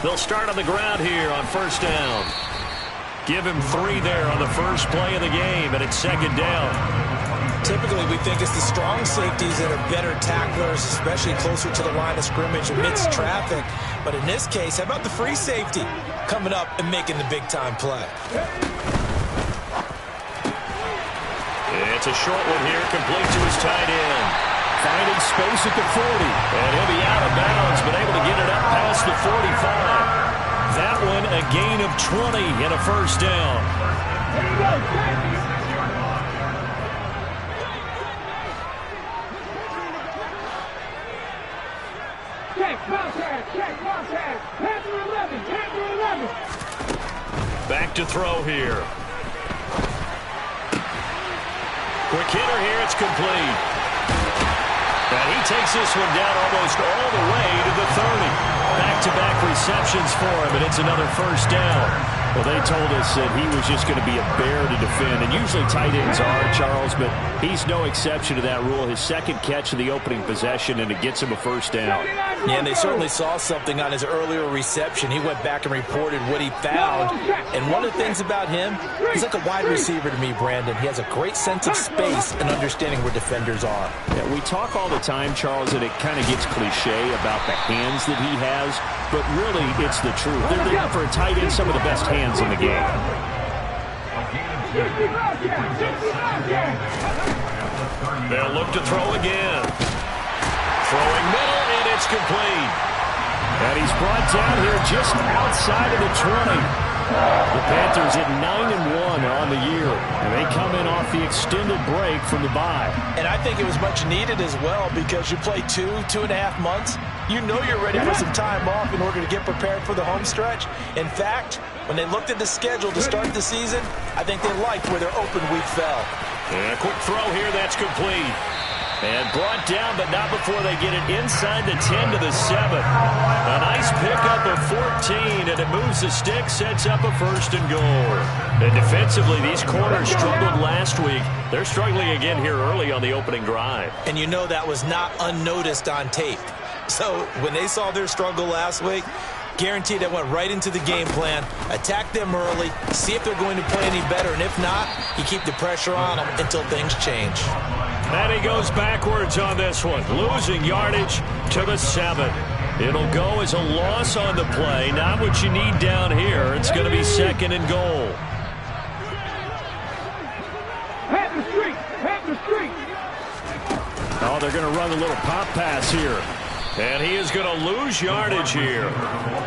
They'll start on the ground here on first down. Give him 3 there on the first play of the game, and it's second down. Typically, we think it's the strong safeties that are better tacklers, especially closer to the line of scrimmage amidst traffic. But in this case, how about the free safety coming up and making the big-time play? It's a short one here, complete to his tight end. Finding space at the 40, and he'll be out of bounds, but able to get it up past the 45. That one a gain of 20 and a first down. Back to throw here. Quick hitter here, it's complete. And he takes this one down almost all the way to the 30. Back-to-back receptions for him, and it's another first down. Well, they told us that he was just going to be a bear to defend, and usually tight ends are, Charles, but he's no exception to that rule. His second catch of the opening possession, and it gets him a first down. Yeah, and they certainly saw something on his earlier reception. He went back and reported what he found. And one of the things about him, he's like a wide receiver to me, Brandon. He has a great sense of space and understanding where defenders are. Yeah, we talk all the time, Charles, and it kind of gets cliche about the hands that he has, but really it's the truth. They're for a tight end, some of the best hands in the game. They'll look to throw again. Throwing middle, and it's complete. And he's brought down here just outside of the 20. The Panthers at 9-1 on the year, and they come in off the extended break from the bye. And I think it was much needed as well, because you play 2.5 months. You know you're ready for some time off in order to get prepared for the home stretch. In fact, when they looked at the schedule to start the season, I think they liked where their open week fell. And a quick throw here, that's complete. And brought down, but not before they get it inside the 10 to the 7. A nice pickup of 14, and it moves the stick, sets up a first and goal. And defensively, these corners struggled last week. They're struggling again here early on the opening drive. And you know that was not unnoticed on tape. So when they saw their struggle last week, guaranteed they went right into the game plan, attack them early, see if they're going to play any better, and if not, you keep the pressure on them until things change. And he goes backwards on this one, losing yardage to the 7. It'll go as a loss on the play, not what you need down here. It's going to be second and goal. Oh, they're going to run a little pop pass here. And he is going to lose yardage here.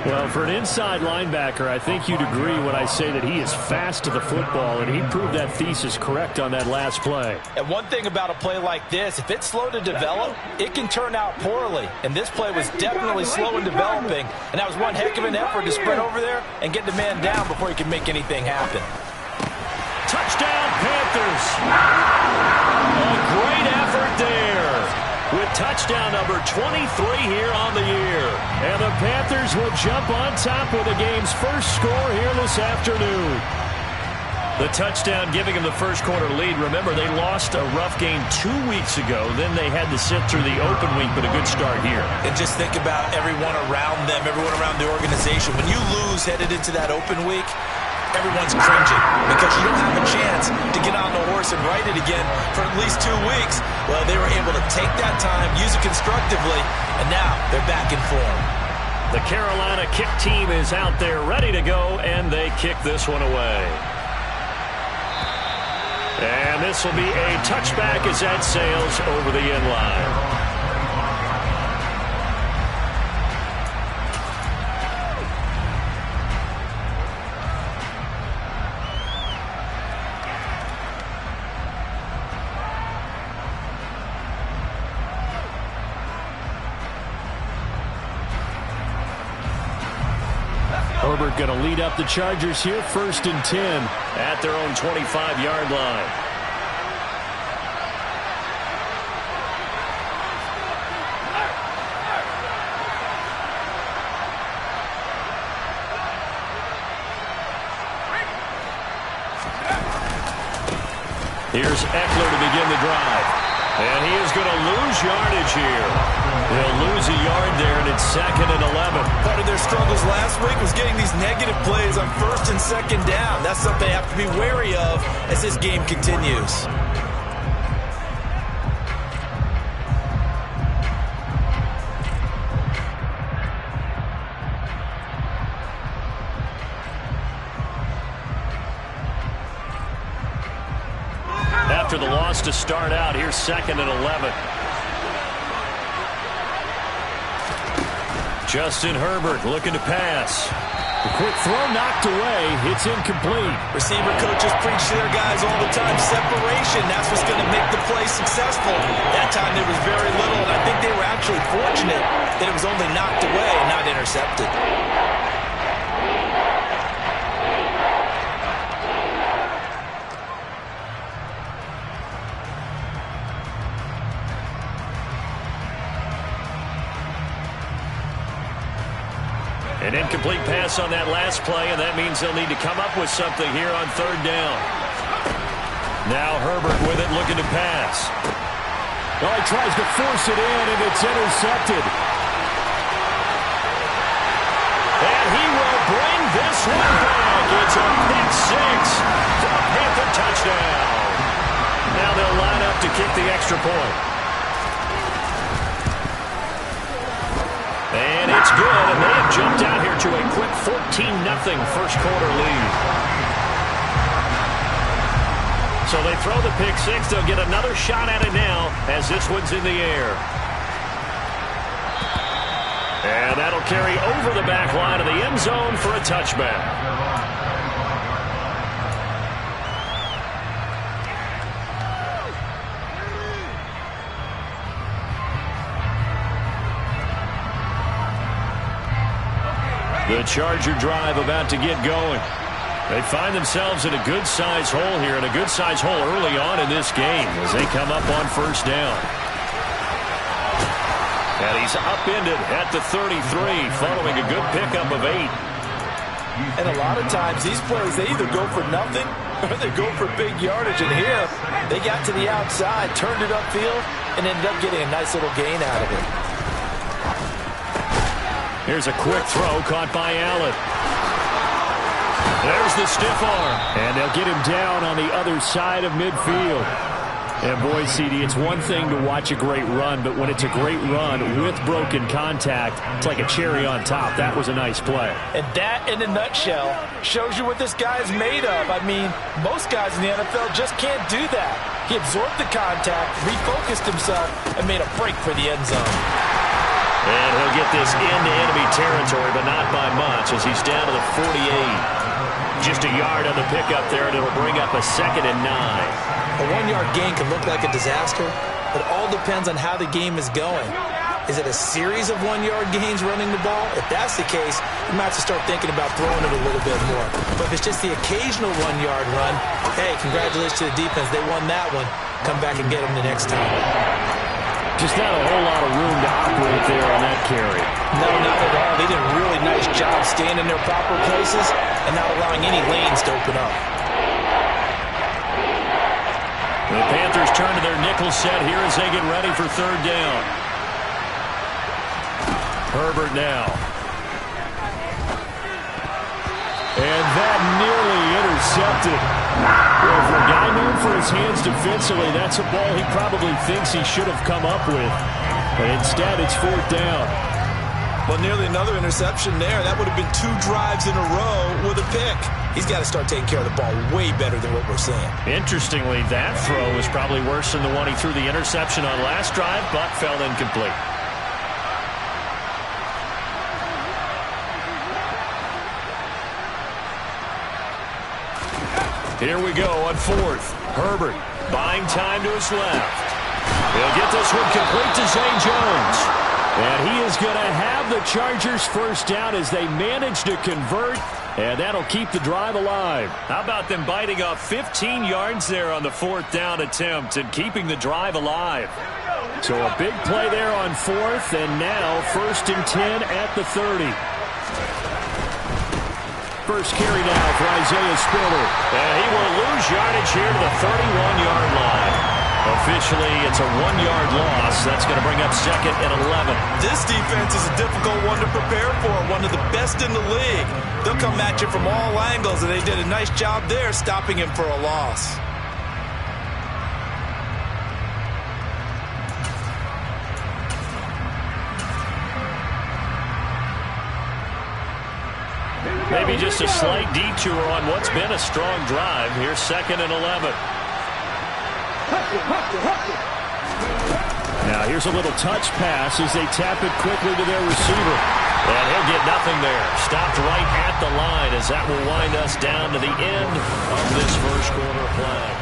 Well, for an inside linebacker, I think you'd agree when I say that he is fast to the football, and he proved that thesis correct on that last play. And one thing about a play like this, if it's slow to develop, it can turn out poorly. And this play was definitely slow in developing, and that was one heck of an effort to spread over there and get the man down before he can make anything happen. Touchdown, Panthers. A great effort there, with touchdown number 23 here on the year. And the Panthers will jump on top with the game's first score here this afternoon. The touchdown giving them the first quarter lead. Remember, they lost a rough game 2 weeks ago. Then they had to sit through the open week, but a good start here. And just think about everyone around them, everyone around the organization. When you lose headed into that open week, everyone's cringing because you don't have a chance to get on the horse and ride it again for at least 2 weeks. Well, they were able to take that time, use it constructively, and now they're back in form. The Carolina kick team is out there ready to go, and they kick this one away. And this will be a touchback as that sails over the end line. Herbert going to lead up the Chargers here, 1st and 10 at their own 25-yard line. Here's Eckler to begin the drive. And he is going to lose yardage here. They'll lose a yard there, and it's 2nd and 11. Part of their struggles last week was getting these negative plays on first and second down. That's something they have to be wary of as this game continues. After the loss to start out, here's 2nd and 11. Justin Herbert looking to pass. The quick throw knocked away. It's incomplete. Receiver coaches preach to their guys all the time. Separation, that's what's going to make the play successful. That time there was very little, and I think they were actually fortunate that it was only knocked away and not intercepted. An incomplete pass on that last play, and that means they'll need to come up with something here on 3rd down. Now Herbert with it, looking to pass. Oh, he tries to force it in, and it's intercepted. And he will bring this one back. It's a pick six for a Panther touchdown. Now they'll line up to kick the extra point. And it's good, and they have jumped out here to a quick 14-0 first quarter lead. So they throw the pick six. They'll get another shot at it now as this one's in the air. And that'll carry over the back line of the end zone for a touchback. The Charger drive about to get going. They find themselves in a good-sized hole here, and a good-sized hole early on in this game as they come up on 1st down. And he's upended at the 33 following a good pickup of 8. And a lot of times these plays, they either go for nothing or they go for big yardage. And here, they got to the outside, turned it upfield, and ended up getting a nice little gain out of it. Here's a quick throw caught by Allen. There's the stiff arm. And they'll get him down on the other side of midfield. And boy, CD, it's one thing to watch a great run, but when it's a great run with broken contact, it's like a cherry on top. That was a nice play. And that, in a nutshell, shows you what this guy is made of. I mean, most guys in the NFL just can't do that. He absorbed the contact, refocused himself, and made a break for the end zone. And he'll get this into enemy territory, but not by much as he's down to the 48. Just a yard on the pickup there, and it'll bring up a 2nd and 9. A 1-yard gain can look like a disaster. It all depends on how the game is going. Is it a series of 1-yard gains running the ball? If that's the case, you might have to start thinking about throwing it a little bit more. But if it's just the occasional 1-yard run, hey, congratulations to the defense. They won that one. Come back and get them the next time. Just not a whole lot of room to operate there on that carry. No, not at all. They did a really nice job staying in their proper places and not allowing any lanes to open up. The Panthers turn to their nickel set here as they get ready for 3rd down. Herbert now. And that nearly intercepted. Well, for a guy known for his hands defensively, that's a ball he probably thinks he should have come up with. But instead, it's 4th down. Well, nearly another interception there. That would have been 2 drives in a row with a pick. He's got to start taking care of the ball way better than what we're seeing. Interestingly, that throw was probably worse than the one he threw the interception on last drive, but fell incomplete. Here we go on 4th. Herbert buying time to his left. He'll get this one complete to Zay Jones. And he is going to have the Chargers 1st down as they manage to convert, and that'll keep the drive alive. How about them biting off 15 yards there on the 4th down attempt and keeping the drive alive? So a big play there on 4th, and now 1st and 10 at the 30. First carry now for Isaiah Spiller. And he will lose yardage here to the 31-yard line. Officially, it's a 1-yard loss. That's going to bring up 2nd and 11. This defense is a difficult one to prepare for, one of the best in the league. They'll come at you from all angles, and they did a nice job there stopping him for a loss. Maybe just a slight detour on what's been a strong drive. Here's 2nd and 11. Now here's a little touch pass as they tap it quickly to their receiver. And he'll get nothing there. Stopped right at the line as that will wind us down to the end of this first quarter play.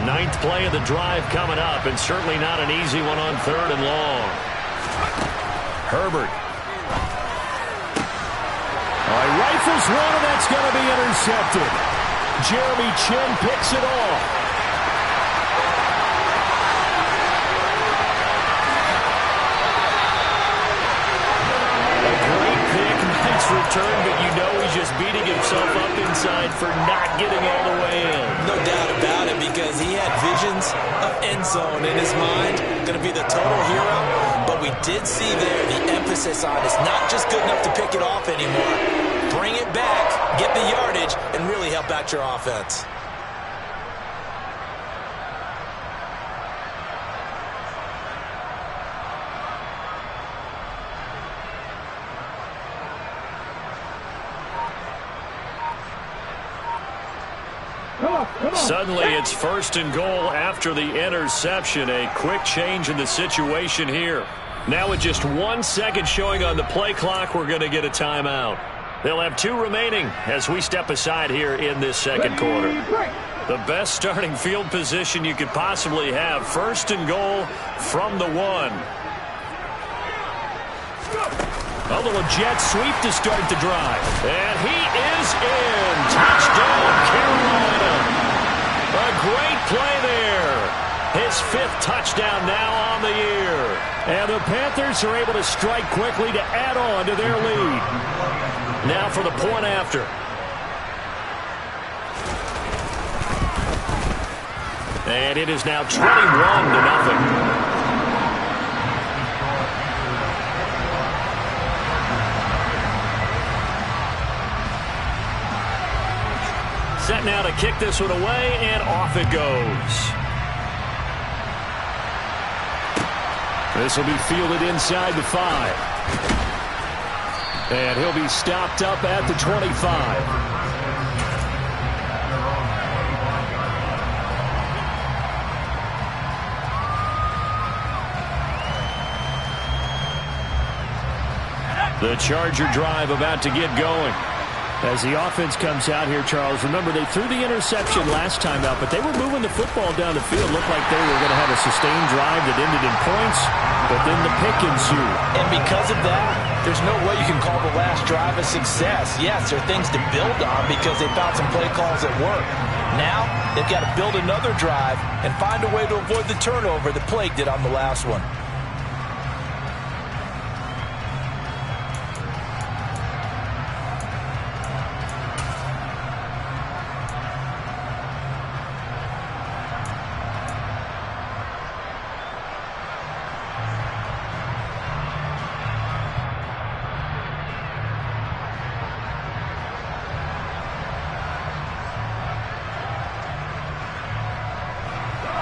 Ninth play of the drive coming up, and certainly not an easy one on 3rd and long. Herbert. He rifles one, and that's going to be intercepted. Jeremy Chin picks it off. A great pick, nice return, but you know he's just beating himself up inside for not getting all the way in. No doubt about it, because he had visions of end zone in his mind. Going to be the total hero. But we did see there the emphasis on it's not just good enough to pick it off anymore. Bring it back, get the yardage, and really help out your offense. Suddenly it's 1st and goal after the interception. A quick change in the situation here. Now with just 1 second showing on the play clock, we're going to get a timeout. They'll have 2 remaining as we step aside here in this 2nd quarter. The best starting field position you could possibly have. 1st and goal from the 1. A little jet sweep to start the drive. And he is in. Touchdown, Carolina. A great play there. His 5th touchdown now on the year. And the Panthers are able to strike quickly to add on to their lead. Now for the point after. And it is now 21-0. Set now to kick this one away, and off it goes. This will be fielded inside the 5. And he'll be stopped up at the 25. The Charger drive about to get going. As the offense comes out here, Charles, remember they threw the interception last time out, but they were moving the football down the field. Looked like they were going to have a sustained drive that ended in points, but then the pick ensued. And because of that, there's no way you can call the last drive a success. Yes, there are things to build on because they found some play calls that work. Now, they've got to build another drive and find a way to avoid the turnover the Plague did on the last one.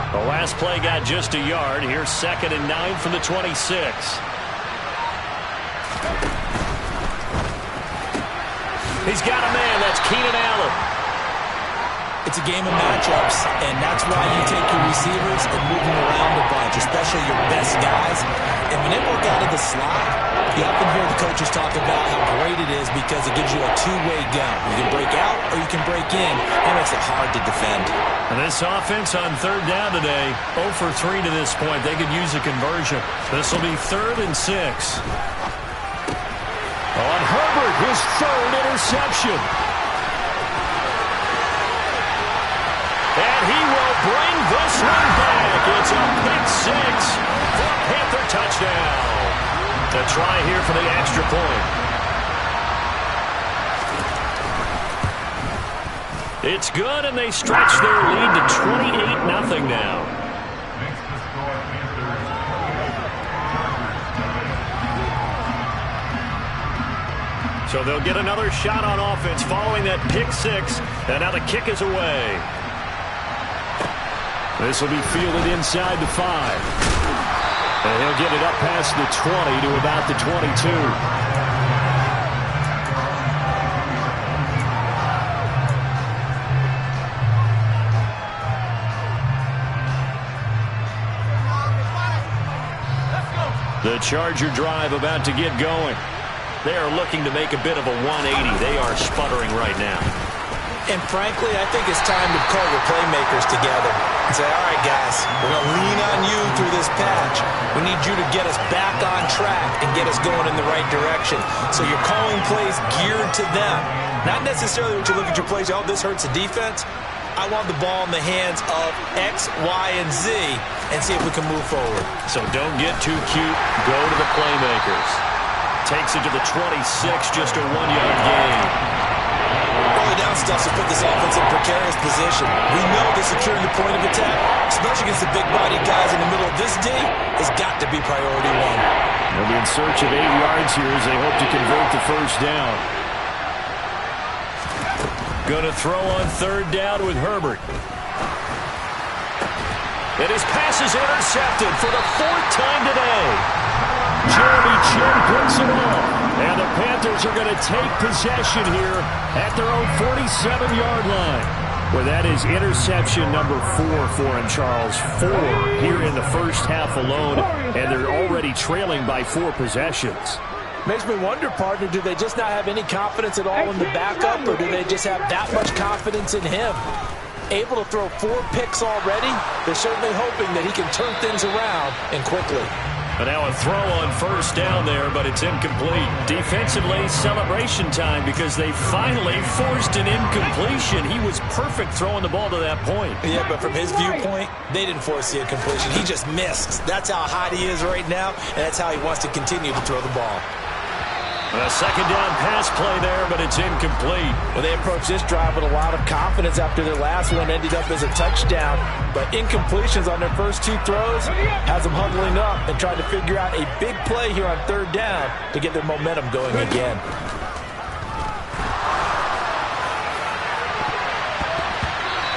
The last play got just a yard. Here's 2nd and 9 from the 26. He's got a man. That's Keenan Allen. It's a game of matchups, and that's why you take your receivers and move them around a bunch, especially your best guys. And when they work out of the slot, you often hear the coaches talk about how great it is because it gives you a two-way gun. You can break out or you can break in. It makes it hard to defend. And this offense on 3rd down today, 0 for 3 to this point. They could use a conversion. This will be 3rd and 6. On Herbert, his 3rd interception. And he will bring this one back. It's a pick 6 for a Panther touchdown. A try here for the extra point. It's good, and they stretch their lead to 28-0 now. So they'll get another shot on offense following that pick six, and now the kick is away. This will be fielded inside the 5. And he'll get it up past the 20 to about the 22. The Charger drive about to get going. They are looking to make a bit of a 180. They are sputtering right now. And frankly, I think it's time to call your playmakers together and say, all right, guys, we're going to lean on you through this patch. We need you to get us back on track and get us going in the right direction. So you're calling plays geared to them. Not necessarily when you look at your plays, oh, this hurts the defense. I want the ball in the hands of X, Y, and Z and see if we can move forward. So don't get too cute. Go to the playmakers. Takes it to the 26, just a 1-yard gain. Early down stuff to put this offense in precarious position. We know that securing the point of attack, especially against the big-bodied guys in the middle of this D, has got to be priority one. They'll be in search of 8 yards here as they hope to convert the first down. Going to throw on third down with Herbert. And his pass is intercepted for the 4th time today. Jeremy Chin breaks it off. And the Panthers are going to take possession here at their own 47-yard line. Well, that is interception number 4 for him, Charles. 4 here in the first half alone, and they're already trailing by 4 possessions. Makes me wonder, partner, do they just not have any confidence at all in the backup, or do they just have that much confidence in him? Able to throw 4 picks already, they're certainly hoping that he can turn things around and quickly. And now a throw on first down there, but it's incomplete. Defensively, celebration time because they finally forced an incompletion. He was perfect throwing the ball to that point. Yeah, but from his viewpoint, they didn't force the incompletion. He just missed. That's how hot he is right now, and that's how he wants to continue to throw the ball. A second down pass play there, but it's incomplete. Well, they approached this drive with a lot of confidence after their last one ended up as a touchdown. But incompletions on their first 2 throws has them huddling up and trying to figure out a big play here on third down to get their momentum going again.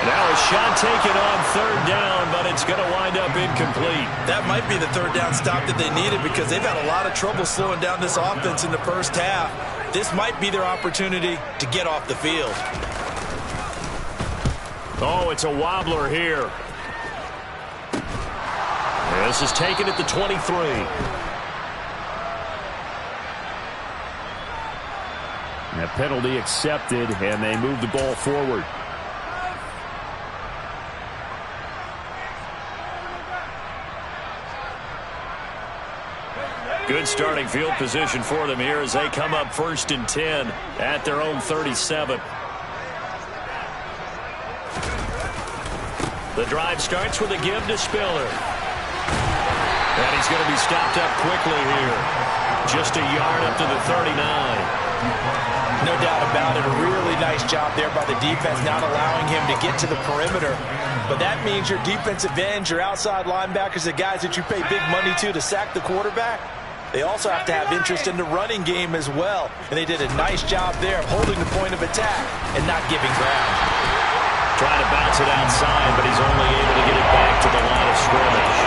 Now a shot taken on third down, but it's going to wind up incomplete. That might be the third down stop that they needed because they've had a lot of trouble slowing down this offense in the first half. This might be their opportunity to get off the field. Oh, it's a wobbler here. This is taken at the 23. A penalty accepted, and they move the ball forward. Good starting field position for them here as they come up 1st and 10 at their own 37. The drive starts with a give to Spiller. And he's going to be stopped up quickly here. Just a yard up to the 39. No doubt about it. A really nice job there by the defense, not allowing him to get to the perimeter. But that means your defensive ends, your outside linebackers, the guys that you pay big money to sack the quarterback, they also have to have interest in the running game as well. And they did a nice job there of holding the point of attack and not giving ground. Trying to bounce it outside, but he's only able to get it back to the line of scrimmage.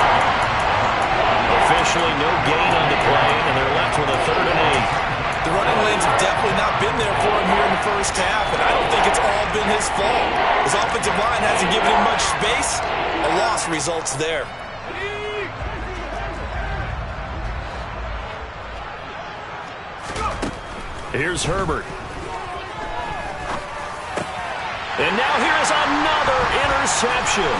Officially no gain on the play, and they're left with a 3rd and 8. The running lanes have definitely not been there for him here in the first half, and I don't think it's all been his fault. His offensive line hasn't given him much space. A loss results there. Here's Herbert. And now here is another interception.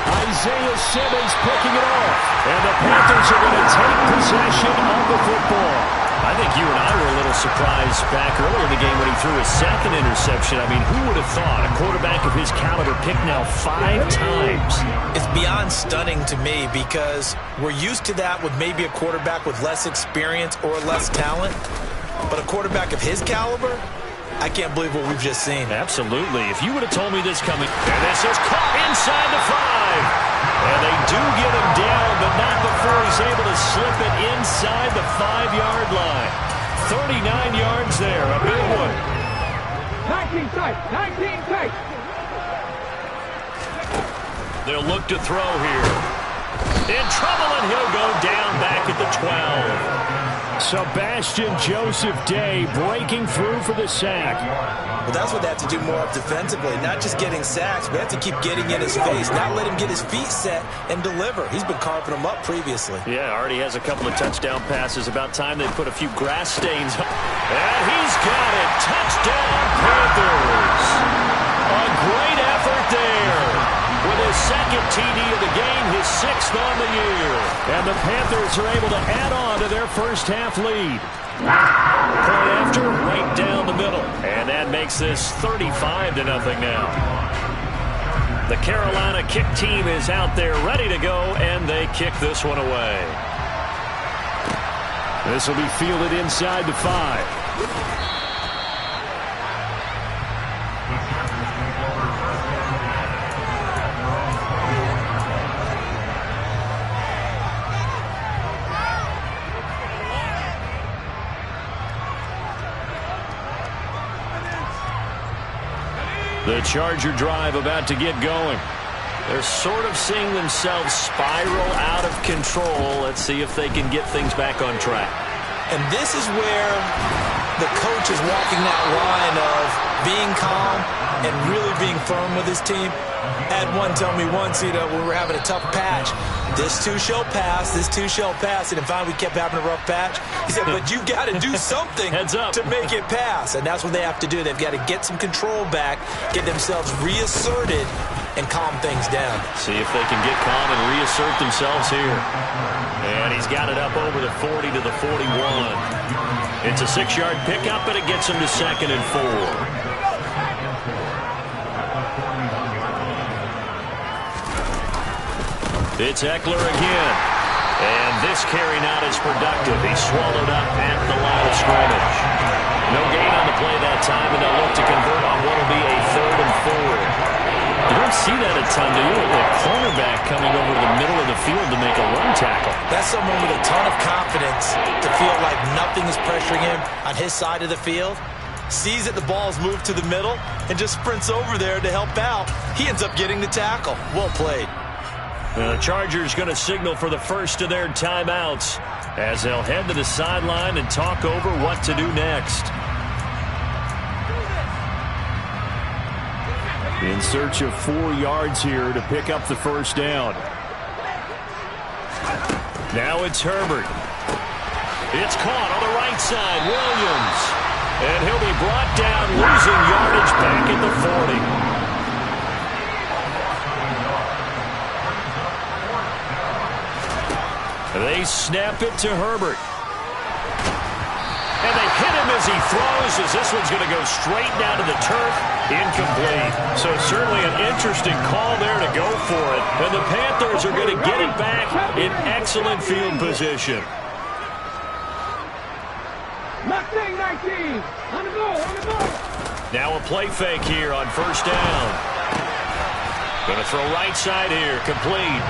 Isaiah Simmons picking it off. And the Panthers are going to take possession of the football. I think you and I were a little surprised back earlier in the game when he threw his second interception. I mean, who would have thought a quarterback of his caliber picked now 5 times? It's beyond stunning to me because we're used to that with maybe a quarterback with less experience or less talent. But a quarterback of his caliber, I can't believe what we've just seen. Absolutely. If you would have told me this coming, and this is caught inside the 5. And they do get him down, but not before he's able to slip it inside the 5-yard line. 39 yards there, a big one. 19 tight, 19 tight. They'll look to throw here. In trouble, and he'll go down back at the 12. Sebastian Joseph Day breaking through for the sack. Well, that's what they have to do more of defensively. Not just getting sacks, but have to keep getting in his face. Not let him get his feet set and deliver. He's been carving them up previously. Yeah, already has a couple of touchdown passes. About time they put a few grass stains. And he's got it. Touchdown, Panthers. A great effort there. With his second TD of the game, his 6th on the year. And the Panthers are able to add on to their first half lead. Point after, right down the middle. And that makes this 35-0 now. The Carolina kick team is out there ready to go, and they kick this one away. This will be fielded inside the 5. The Charger drive about to get going. They're sort of seeing themselves spiral out of control. Let's see if they can get things back on track. And this is where the coach is walking that line of being calm and really being firm with his team. Had one tell me once, when we were having a tough patch, this too shall pass, this too shall pass. And finally we kept having a rough patch. He said, but you got to do something to make it pass. And that's what they have to do. They've got to get some control back, get themselves reasserted, and calm things down. See if they can get calm and reassert themselves here. And he's got it up over the 40 to the 41. It's a 6-yard pickup, and it gets him to 2nd and 4. It's Eckler again. And this carry not as productive. He's swallowed up at the line of scrimmage. No gain on the play that time, and they'll look to convert on what will be a 3rd and 4. You don't see that a ton, do you? A cornerback coming over to the middle of the field to make a run tackle. That's someone with a ton of confidence to feel like nothing is pressuring him on his side of the field. Sees that the ball's moved to the middle and just sprints over there to help out. He ends up getting the tackle. Well played. The Chargers going to signal for the first of their timeouts as they'll head to the sideline and talk over what to do next. In search of 4 yards here to pick up the first down. Now it's Herbert. It's caught on the right side. Williams. And he'll be brought down, losing yardage back at the 40. They snap it to Herbert. And they hit him as he throws, as this one's going to go straight down to the turf. Incomplete. So certainly an interesting call there to go for it. And the Panthers are going to get it back in excellent field position. 19, on the ball. Now a play fake here on first down. Going to throw right side here, complete.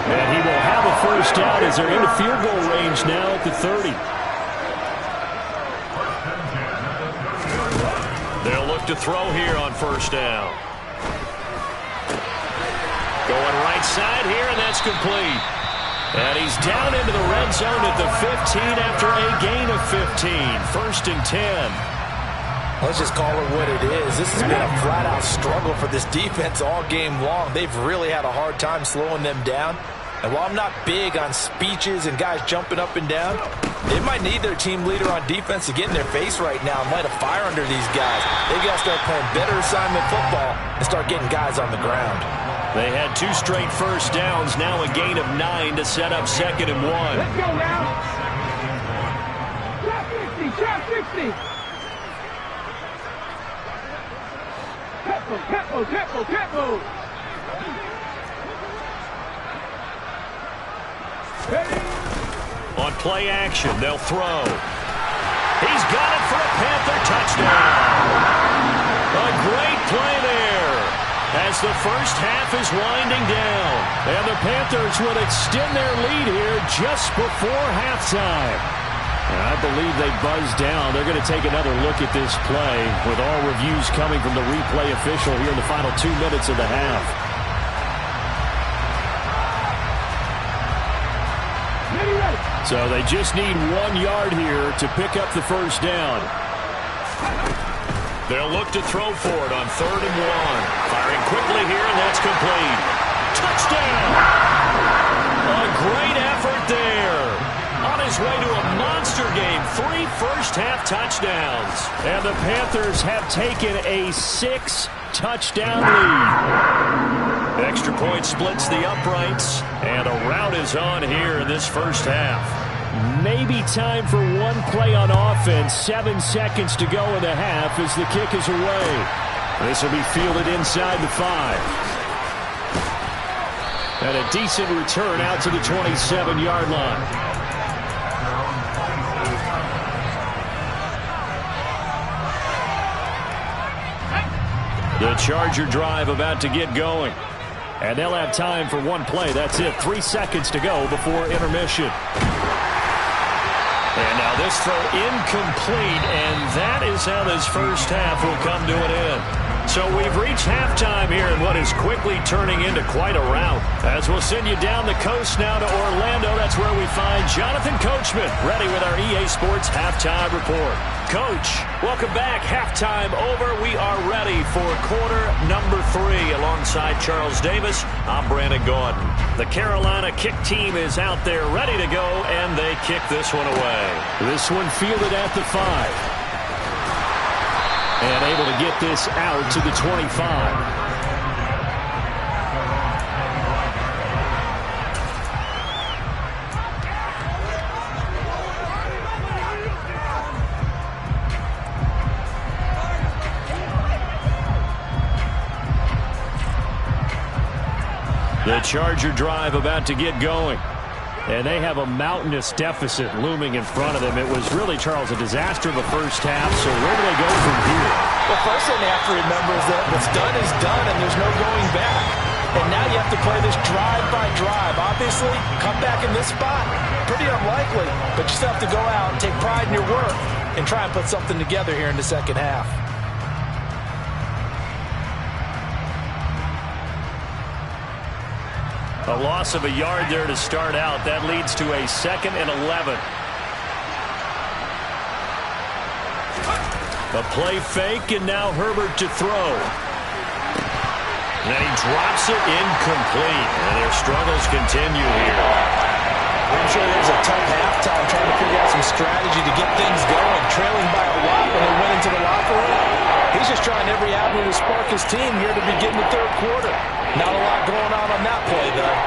And he will have a first down as they're into field goal range now at the 30. They'll look to throw here on first down. Going right side here, and that's complete. And he's down into the red zone at the 15 after a gain of 15. 1st and 10. Let's just call it what it is. This has been a flat-out struggle for this defense all game long. They've really had a hard time slowing them down. And while I'm not big on speeches and guys jumping up and down, they might need their team leader on defense to get in their face right now and light a fire under these guys. They've got to start playing better assignment football and start getting guys on the ground. They had 2 straight first downs, now a gain of 9 to set up 2nd and 1. Let's go now. 20. Tempo. Ready? On play action, they'll throw. He's got it for a Panther touchdown. A great play there as the first half is winding down. And the Panthers will extend their lead here just before halftime. And I believe they buzzed down. They're going to take another look at this play with all reviews coming from the replay official here in the final 2 minutes of the half. So they just need 1 yard here to pick up the first down. They'll look to throw for it on 3rd and 1. Firing quickly here, and that's complete. Touchdown! A great effort there. On his way to a monster game, 3 first-half touchdowns. And the Panthers have taken a 6-touchdown lead. Extra point splits the uprights, and a rout is on here in this first half. Maybe time for one play on offense. 7 seconds to go in the half as the kick is away. This will be fielded inside the 5. And a decent return out to the 27-yard line. The Charger drive about to get going. And they'll have time for one play. That's it. 3 seconds to go before intermission. And now this throw incomplete, and that is how this first half will come to an end. So we've reached halftime here in what is quickly turning into quite a rout. As we'll send you down the coast now to Orlando, that's where we find Jonathan Coachman ready with our EA Sports Halftime Report. Coach, welcome back. Halftime over. We are ready for quarter number 3 alongside Charles Davis. I'm Brandon Gordon. The Carolina kick team is out there ready to go, and they kick this one away. This one fielded at the 5. And able to get this out to the 25. The Charger drive about to get going. And they have a mountainous deficit looming in front of them. It was really, Charles, a disaster in the first half. So where do they go from here? Well, first thing they have to remember is that what's done is done, and there's no going back. And now you have to play this drive by drive. Obviously, come back in this spot, pretty unlikely. But you still have to go out and take pride in your work and try and put something together here in the second half. A loss of a yard there to start out. That leads to a 2nd and 11. A play fake, and now Herbert to throw. And he drops it incomplete. And their struggles continue here. I'm sure there was a tough halftime trying to figure out some strategy to get things going. Trailing by a lot when they went into the locker room. He's just trying every avenue to spark his team here to begin the 3rd quarter. Not a lot going on that play, though.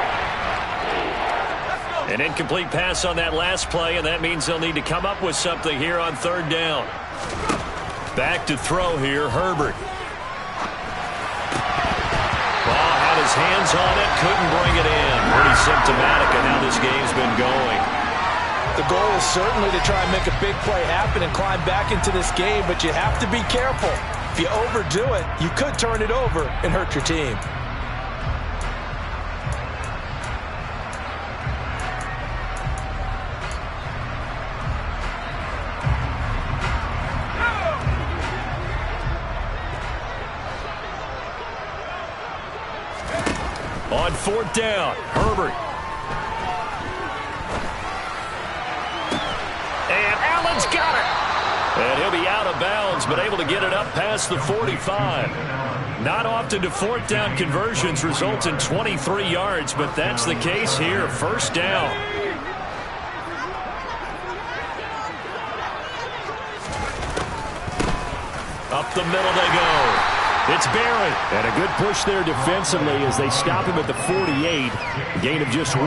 An incomplete pass on that last play, and that means they'll need to come up with something here on 3rd down. Back to throw here, Herbert. Ball had his hands on it, couldn't bring it in. Pretty symptomatic of how this game's been going. The goal is certainly to try and make a big play happen and climb back into this game, but you have to be careful. If you overdo it, you could turn it over and hurt your team. On 4th down, Herbert. And Allen's got it. And he'll be out of bounds, but able to get it up past the 45. Not often do 4th down conversions result in 23 yards, but that's the case here. 1st down. Up the middle they go. It's Barrett. And a good push there defensively as they stop him at the 48. Gain of just 1.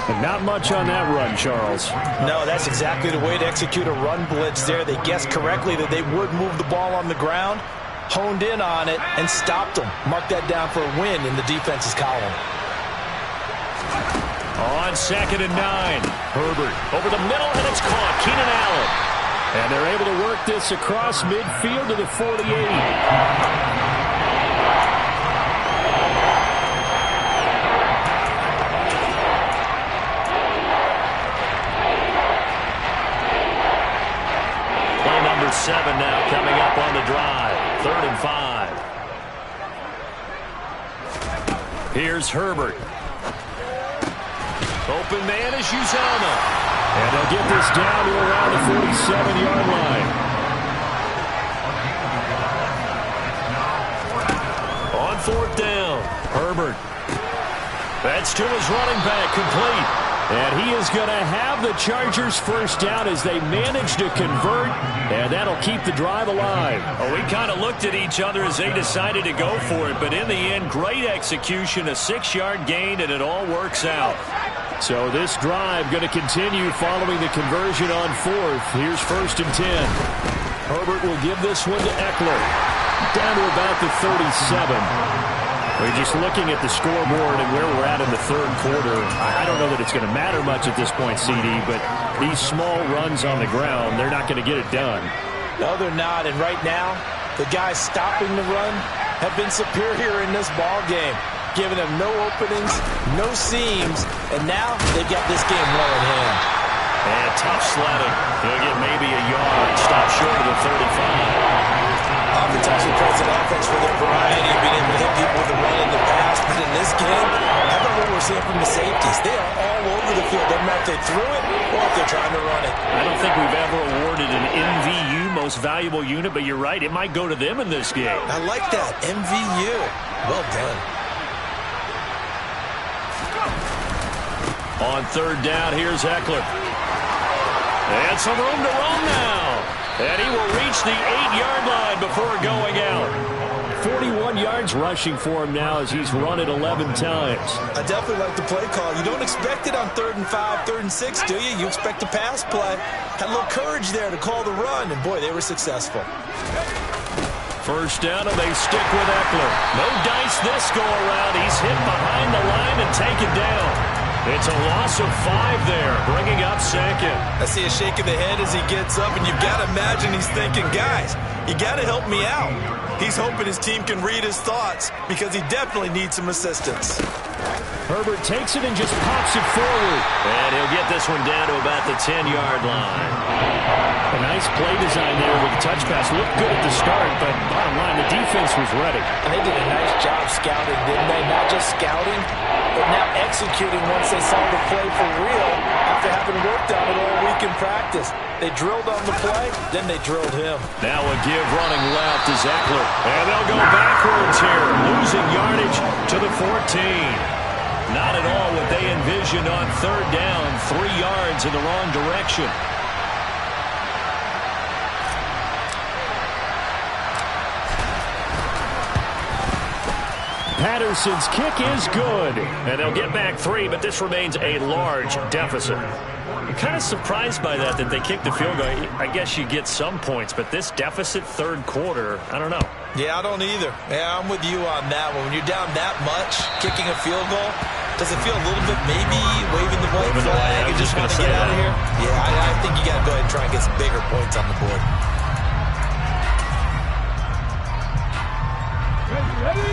And not much on that run, Charles. No, that's exactly the way to execute a run blitz there. They guessed correctly that they would move the ball on the ground, honed in on it, and stopped them. Mark that down for a win in the defense's column. On 2nd and 9, Herbert over the middle, and it's caught. Keenan Allen. And they're able to work this across midfield to the 48. Number 7 now coming up on the drive. 3rd and 5. Here's Herbert. Open man is Uzomah. And they'll get this down to around the 47-yard line. On 4th down, Herbert. That's to his running back, complete. And he is going to have the Chargers first down as they manage to convert, and that'll keep the drive alive. Oh, we kind of looked at each other as they decided to go for it, but in the end, great execution, a 6-yard gain, and it all works out. So this drive going to continue following the conversion on 4th. Here's 1st and 10. Herbert will give this one to Eckler. Down to about the 37. We're just looking at the scoreboard and where we're at in the 3rd quarter. I don't know that it's going to matter much at this point, CD, but these small runs on the ground, they're not going to get it done. No, they're not. And right now, the guys stopping the run have been superior in this ball game, giving them no openings, no seams, and now they've got this game well in hand. And tough sledding. He'll get maybe a yard. Stop short of the 35. Oftentimes we praise an offense for their variety of being able to hit people with a run in the past, but in this game, how about what we're seeing from the safeties? They are all over the field. Doesn't matter if they threw it or if they're trying to run it. I don't think we've ever awarded an MVU, most valuable unit, but you're right, it might go to them in this game. I like that, MVU. Well done. On 3rd down, here's Eckler. And some room to run now. And he will reach the 8-yard line before going out. 41 yards rushing for him now as he's run it 11 times. I definitely like the play call. You don't expect it on 3rd and 5, 3rd and 6, do you? You expect a pass play. Had a little courage there to call the run, and boy, they were successful. 1st down, and they stick with Eckler. No dice this go-around. He's hit behind the line and taken down. It's a loss of 5 there, bringing up 2nd. I see a shake of the head as he gets up, and you've got to imagine he's thinking, guys, you got to help me out. He's hoping his team can read his thoughts because he definitely needs some assistance. Herbert takes it and just pops it forward. And he'll get this one down to about the 10-yard line. A nice play design there with the touch pass. Looked good at the start, but bottom line, the defense was ready. And they did a nice job scouting, didn't they? Not just scouting, but now executing once they saw the play for real after having worked on it all week in practice. They drilled on the play, then they drilled him. Now a give running left is Eckler. And they'll go backwards here, losing yardage to the 14. Not at all what they envisioned on 3rd down. 3 yards in the wrong direction. Patterson's kick is good. And they'll get back 3, but this remains a large deficit. I'm kind of surprised by that they kicked the field goal. I guess you get some points, but this deficit 3rd quarter, I don't know. Yeah, I don't either. Yeah, I'm with you on that one. When you're down that much, kicking a field goal, does it feel a little bit maybe waving the white flag and just want to get out of here? Yeah, I think you got to go ahead and try and get some bigger points on the board.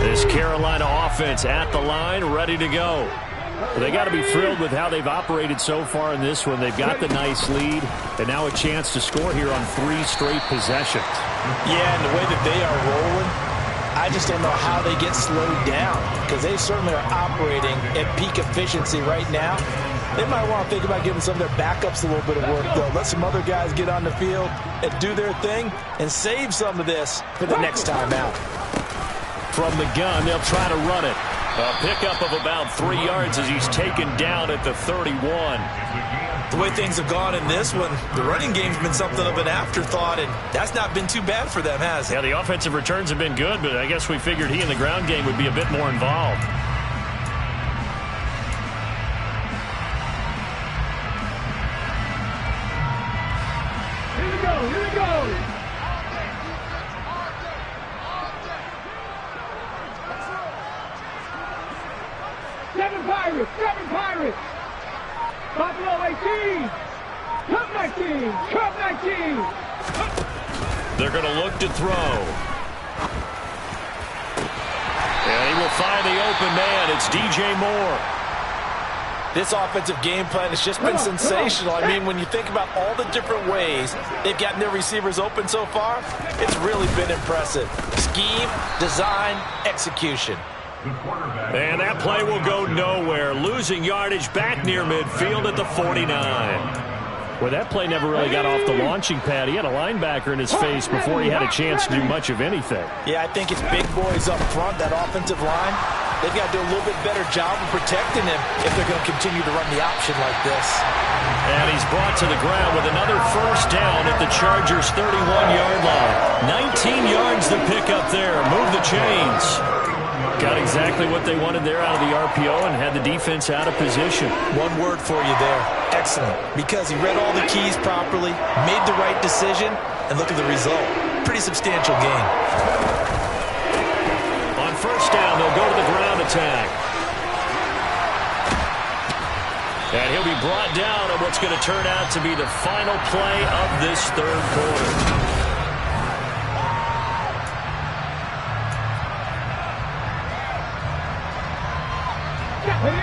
This Carolina offense at the line, ready to go. Well, they got to be thrilled with how they've operated so far in this one. They've got the nice lead, and now a chance to score here on 3 straight possessions. Yeah, and the way that they are rolling, I just don't know how they get slowed down because they certainly are operating at peak efficiency right now. They might want to think about giving some of their backups a little bit of work, though. Let some other guys get on the field and do their thing and save some of this for the next time out. From the gun, they'll try to run it. A pickup of about 3 yards as he's taken down at the 31. The way things have gone in this one, the running game's been something of an afterthought, and that's not been too bad for them, has it? Yeah, the offensive returns have been good, but I guess we figured he in the ground game would be a bit more involved. Pirates. 7 Pirates. Buffalo 18. Cup 19. Cup 19. They're going to look to throw. And he will find the open man. It's DJ Moore. This offensive game plan has just been sensational. I mean, when you think about all the different ways they've gotten their receivers open so far, it's really been impressive. Scheme, design, execution. And that play will go nowhere. Losing yardage back near midfield at the 49. Well, that play never really got off the launching pad. He had a linebacker in his face before he had a chance to do much of anything. Yeah, I think it's big boys up front, that offensive line. They've got to do a little bit better job of protecting him if they're going to continue to run the option like this. And he's brought to the ground with another first down at the Chargers' 31-yard line. 19 yards to pick up there. Move the chains. Got exactly what they wanted there out of the RPO and had the defense out of position. One word for you there. Excellent. Because he read all the keys properly, made the right decision, and look at the result. Pretty substantial gain. On first down, they'll go to the ground attack. And he'll be brought down on what's going to turn out to be the final play of this third quarter.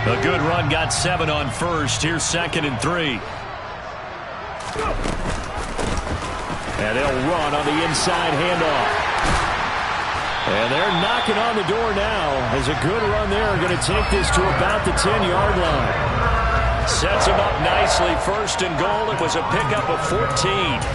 A good run, got 7 on first. Here's 2nd and 3. And they'll run on the inside handoff. And they're knocking on the door now as a good run there. Going to take this to about the 10-yard line. Sets him up nicely. 1st and goal. It was a pickup of 14.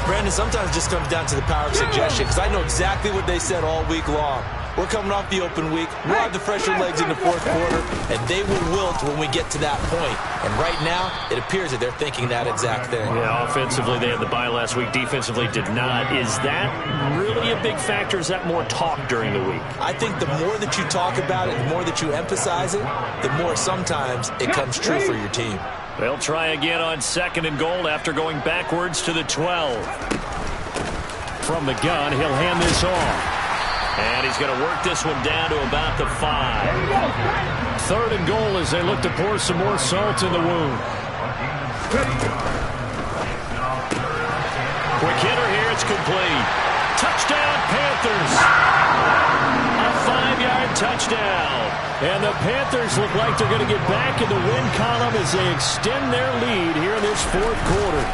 Brandon, sometimes it just comes down to the power of suggestion, because I know exactly what they said all week long. We're coming off the open week. We'll have the fresher legs in the fourth quarter, and they will wilt when we get to that point. And right now, it appears that they're thinking that exact thing. Yeah, offensively, they had the bye last week. Defensively, did not. Is that really a big factor? Is that more talk during the week? I think the more that you talk about it, the more that you emphasize it, the more sometimes it comes true for your team. They'll try again on 2nd and goal after going backwards to the 12. From the gun, he'll hand this off. And he's going to work this one down to about the 5. 3rd and goal as they look to pour some more salt in the wound. Quick hitter here. It's complete. Touchdown, Panthers. A 5-yard touchdown. And the Panthers look like they're going to get back in the win column as they extend their lead here in this fourth quarter.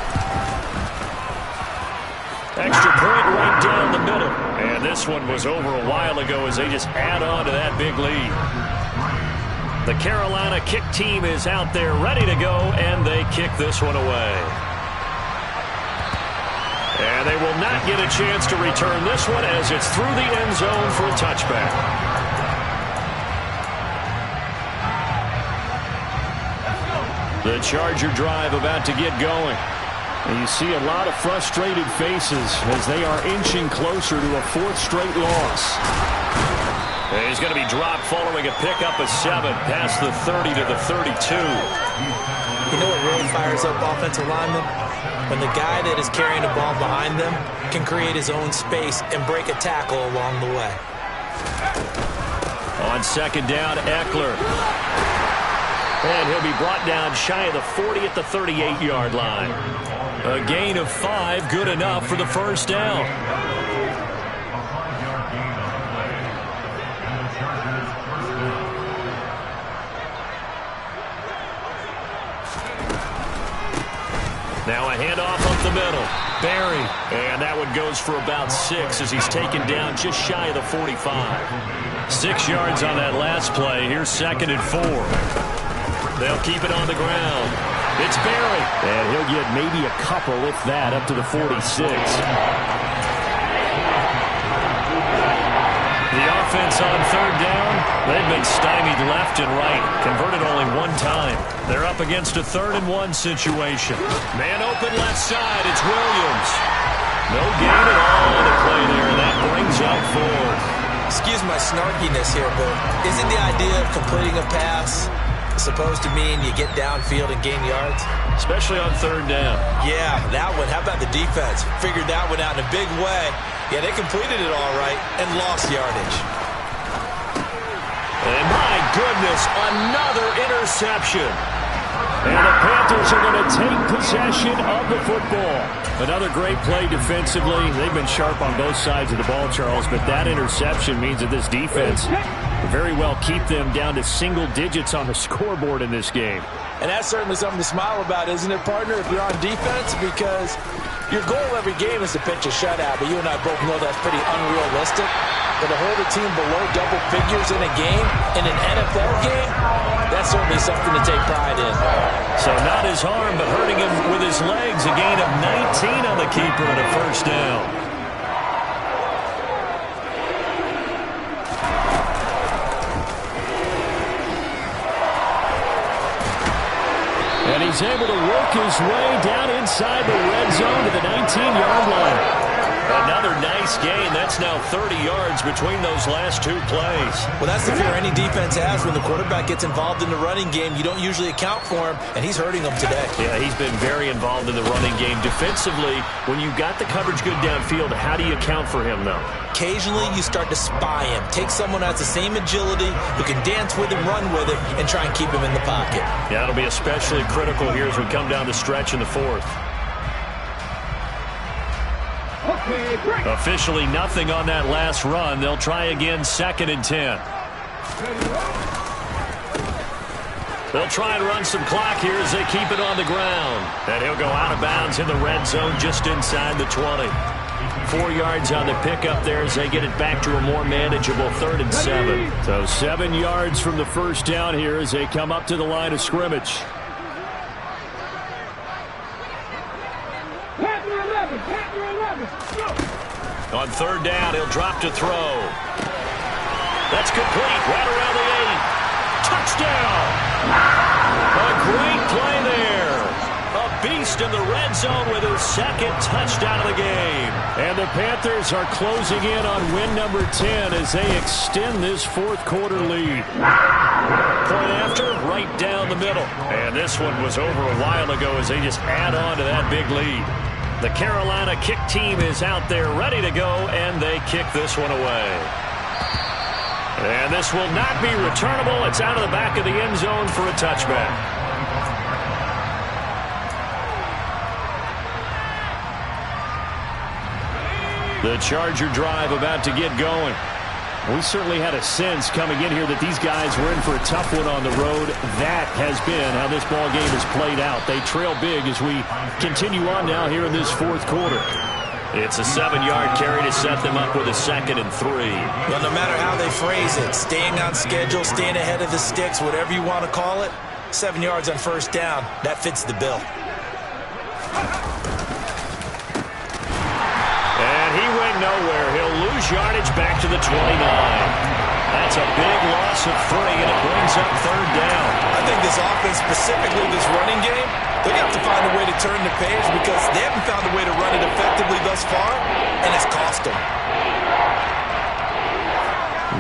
Extra point right down the middle. And this one was over a while ago as they just add on to that big lead. The Carolina kick team is out there ready to go, and they kick this one away. And they will not get a chance to return this one as it's through the end zone for a touchback. The Charger drive about to get going. And you see a lot of frustrated faces as they are inching closer to a 4th straight loss. And he's going to be dropped following a pickup of 7 past the 30 to the 32. You know what really fires up offensive linemen? When the guy that is carrying the ball behind them can create his own space and break a tackle along the way. On 2nd down, Eckler. And he'll be brought down shy of the 40 at the 38-yard line. A gain of 5, good enough for the first down. Now a handoff up the middle. Barry. And that one goes for about 6 as he's taken down just shy of the 45. 6 yards on that last play. Here's 2nd and 4. They'll keep it on the ground. It's Barry. And he'll get maybe a couple, if that, up to the 46. The offense on 3rd down, they've been stymied left and right. Converted only 1 time. They're up against a 3rd and 1 situation. Man open left side, it's Williams. No gain at all on the play there. That brings up 4. Excuse my snarkiness here, but isn't the idea of completing a pass supposed to mean you get downfield and gain yards? Especially on 3rd down. Yeah, that one. How about the defense? Figured that one out in a big way. Yeah, they completed it all right and lost yardage. And my goodness, another interception. And the Panthers are going to take possession of the football. Another great play defensively. They've been sharp on both sides of the ball, Charles, but that interception means that this defense will very well keep them down to single digits on the scoreboard in this game. And that's certainly something to smile about, isn't it, partner, if you're on defense? Because your goal every game is to pitch a shutout, but you and I both know that's pretty unrealistic. But to hold a team below double figures in a game, in an NFL game, that's certainly something to take pride in. So not his arm, but hurting him with his legs. A gain of 19 on the keeper and a first down. And he's able to work his way down inside the red zone to the 19-yard line. Another nice gain. That's now 30 yards between those last two plays. Well, that's the fear any defense has when the quarterback gets involved in the running game. You don't usually account for him, and he's hurting them today. Yeah, he's been very involved in the running game. Defensively, when you got the coverage good downfield, how do you account for him, though? Occasionally, you start to spy him. Take someone who has the same agility, who can dance with him, run with him, and try and keep him in the pocket. Yeah, it'll be especially critical here as we come down the stretch in the fourth. Officially nothing on that last run. They'll try again, 2nd and 10. They'll try and run some clock here as they keep it on the ground. And he'll go out of bounds in the red zone just inside the 20. 4 yards on the pickup there as they get it back to a more manageable 3rd and 7. So 7 yards from the first down here as they come up to the line of scrimmage. On 3rd down, he'll drop to throw. That's complete, right around the 8. Touchdown! A great play there. A beast in the red zone with his 2nd touchdown of the game. And the Panthers are closing in on win number 10 as they extend this 4th quarter lead. Point after, right down the middle. And this one was over a while ago as they just add on to that big lead. The Carolina kick team is out there ready to go, and they kick this one away. And this will not be returnable. It's out of the back of the end zone for a touchback. The Charger drive about to get going. We certainly had a sense coming in here that these guys were in for a tough one on the road. That has been how this ball game has played out. They trail big as we continue on now here in this 4th quarter. It's a 7-yard carry to set them up with a 2nd and 3. Well, no matter how they phrase it, staying on schedule, staying ahead of the sticks, whatever you want to call it, 7 yards on 1st down, that fits the bill. Nowhere. He'll lose yardage back to the 29. That's a big loss of 3, and it brings up 3rd down. I think this offense, specifically this running game, they're going to have to find a way to turn the page because they haven't found a way to run it effectively thus far, and it's cost them.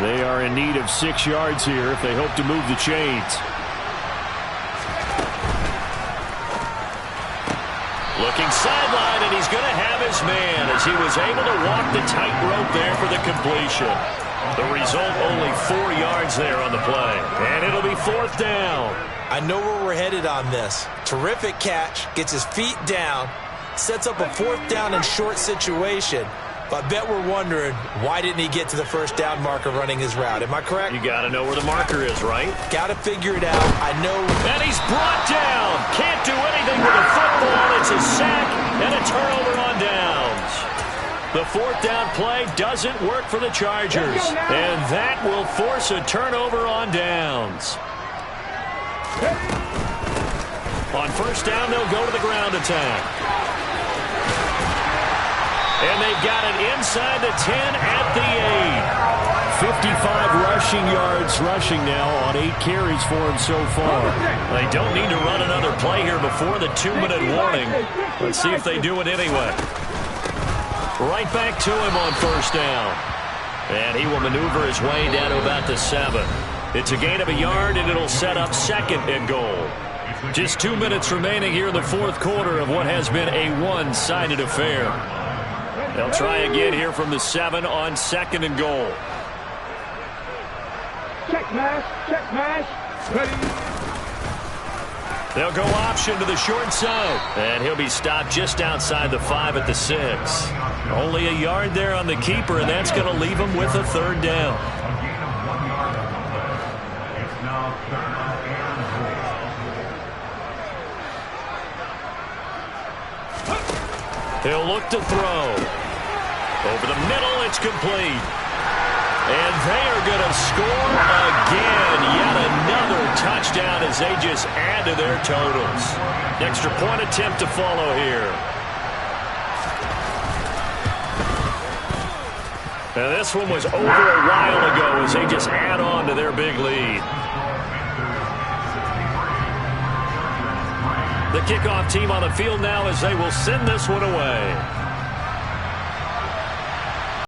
They are in need of 6 yards here if they hope to move the chains. Looking sideline, and he's going to have his man as he was able to walk the tightrope there for the completion. The result, only 4 yards there on the play. And it'll be 4th down. I know where we're headed on this. Terrific catch, gets his feet down, sets up a 4th down and short situation. But I bet we're wondering, why didn't he get to the 1st down marker running his route? Am I correct? You got to know where the marker is, right? Got to figure it out. I know. And he's brought down. Can't do anything with the football. It's a sack and a turnover on downs. The 4th down play doesn't work for the Chargers. And that will force a turnover on downs. On 1st down, they'll go to the ground attack. And they've got it inside the 10 at the 8. 55 rushing yards rushing now on 8 carries for him so far. They don't need to run another play here before the 2-minute warning. Let's see if they do it anyway. Right back to him on 1st down. And he will maneuver his way down to about the 7. It's a gain of a yard, and it'll set up 2nd and goal. Just 2 minutes remaining here in the 4th quarter of what has been a one-sided affair. They'll try again here from the 7 on 2nd and goal. Check mash, ready. They'll go option to the short side. And he'll be stopped just outside the 5 at the 6. Only a yard there on the keeper, and that's going to leave him with a 3rd down. He'll look to throw. Over the middle, it's complete. And they are going to score again. Yet another touchdown as they just add to their totals. Extra point attempt to follow here. And this one was over a while ago as they just add on to their big lead. The kickoff team on the field now as they will send this one away.